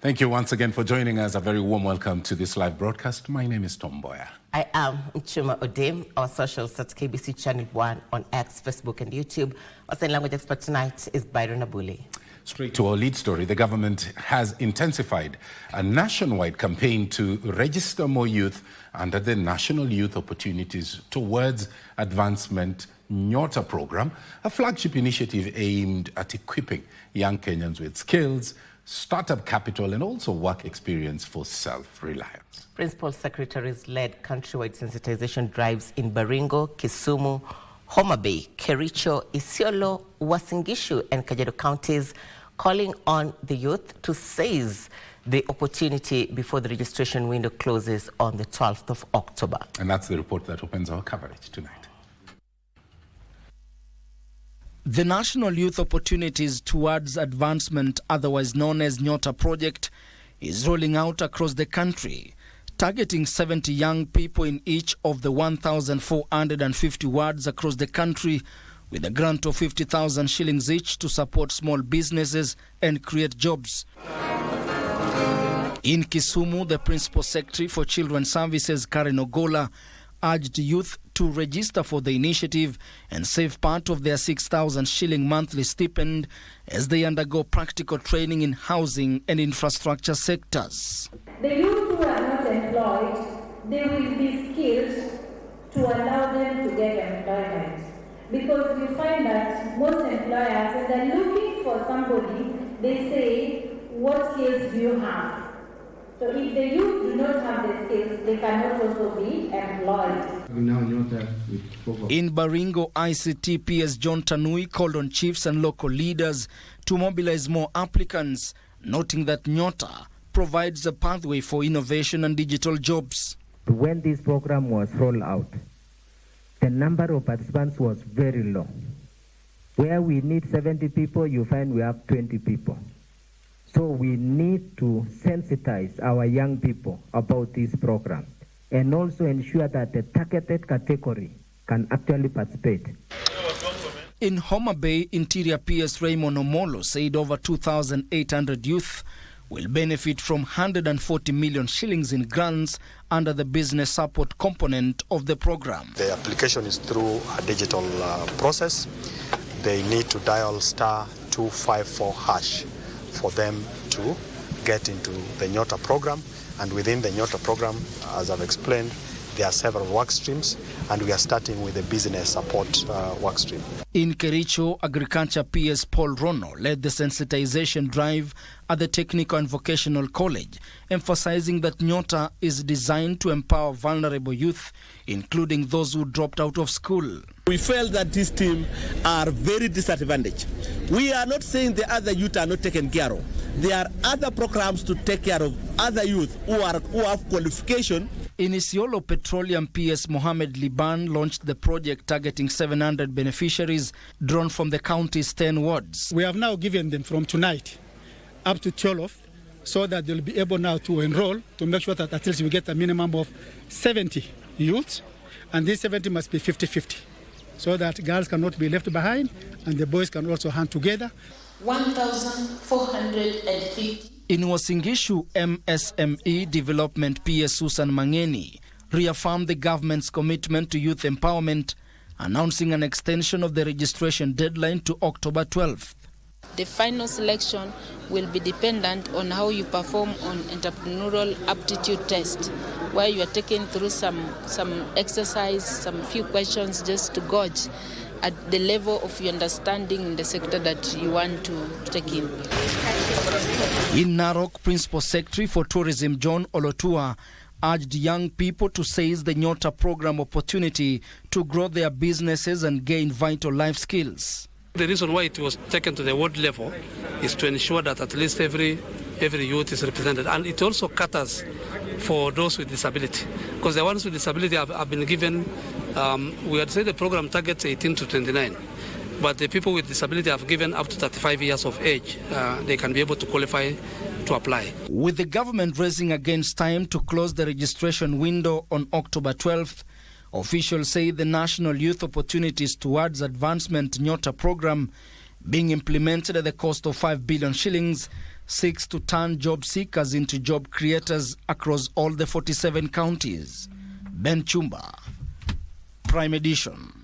Thank you once again for joining us. A very warm welcome to this live broadcast. My name is Tom Boya. I am Chuma Odem. Our socials at KBC Channel 1 on X, Facebook and YouTube. Our sign language expert tonight is Baringo. Straight to our lead story. The government has intensified a nationwide campaign to register more youth under the National Youth Opportunities Towards Advancement NYOTA program, a flagship initiative aimed at equipping young Kenyans with skills, startup capital and also work experience for self-reliance. Principal Secretaries led countrywide sensitization drives in Baringo, Kisumu, Homabay Kericho, Isiolo, Uasin Gishu and Kajiado counties, calling on the youth to seize the opportunity before the registration window closes on the 12th of October. And that's the report that opens our coverage tonight. The National Youth Opportunities Towards Advancement, otherwise known as NYOTA project, is rolling out across the country, targeting 70 young people in each of the 1,450 wards across the country, with a grant of 50,000 shillings each to support small businesses and create jobs. In Kisumu, the Principal Secretary for Children's Services, Karen Ogola, urged youth to register for the initiative and save part of their 6,000 shilling monthly stipend as they undergo practical training in housing and infrastructure sectors. The youth who are not employed, they will be skilled to allow them to get employment. Because you find that most employers, when they're looking for somebody, they say, what skills do you have? So if the youth do not have the skills, they cannot also be employed. In Baringo, ICT PS John Tanui called on chiefs and local leaders to mobilize more applicants, noting that NYOTA provides a pathway for innovation and digital jobs. When this program was rolled out, the number of participants was very low. Where we need 70 people, you find we have 20 people. So we need to sensitize our young people about this program and also ensure that the targeted category can actually participate. In Homabay, Interior PS Raymond Omolo said over 2,800 youth will benefit from 140 million shillings in grants under the business support component of the program. The application is through a digital process. They need to dial *254# for them to get into the NYOTA program. And within the NYOTA program, as I've explained, there are several work streams, and we are starting with the business support work stream. In Kericho, Agriculture PS Paul Rono led the sensitization drive at the Technical and Vocational College, emphasizing that NYOTA is designed to empower vulnerable youth, including those who dropped out of school. We felt that this team are very disadvantaged. We are not saying the other youth are not taken care of. There are other programs to take care of other youth who have qualification. In Isiolo, Petroleum PS Mohammed Liban launched the project targeting 700 beneficiaries drawn from the county's 10 wards. We have now given them from tonight up to 12 so that they'll be able now to enroll to make sure that at least we get a minimum of 70 youths, and these 70 must be 50-50 so that girls cannot be left behind and the boys can also hand together. 1,450. In Uasin Gishu, MSME Development PS Susan Mangeni reaffirmed the government's commitment to youth empowerment, announcing an extension of the registration deadline to October 12th. The final selection will be dependent on how you perform on entrepreneurial aptitude test, where you are taken through some exercise, some few questions just to gauge at the level of your understanding in the sector that you want to take in. In Narok, Principal Secretary for Tourism John Olotua urged young people to seize the NYOTA program opportunity to grow their businesses and gain vital life skills. The reason why it was taken to the ward level is to ensure that at least every youth is represented, and it also caters for those with disability, because the ones with disability have been given, we had said the program targets 18 to 29, but the people with disability have given up to 35 years of age. They can be able to qualify to apply. With the government racing against time to close the registration window on October 12th, officials say the National Youth Opportunities Towards Advancement NYOTA program being implemented at the cost of 5 billion shillings seeks to turn job seekers into job creators across all the 47 counties. Ben Chumba, Prime Edition.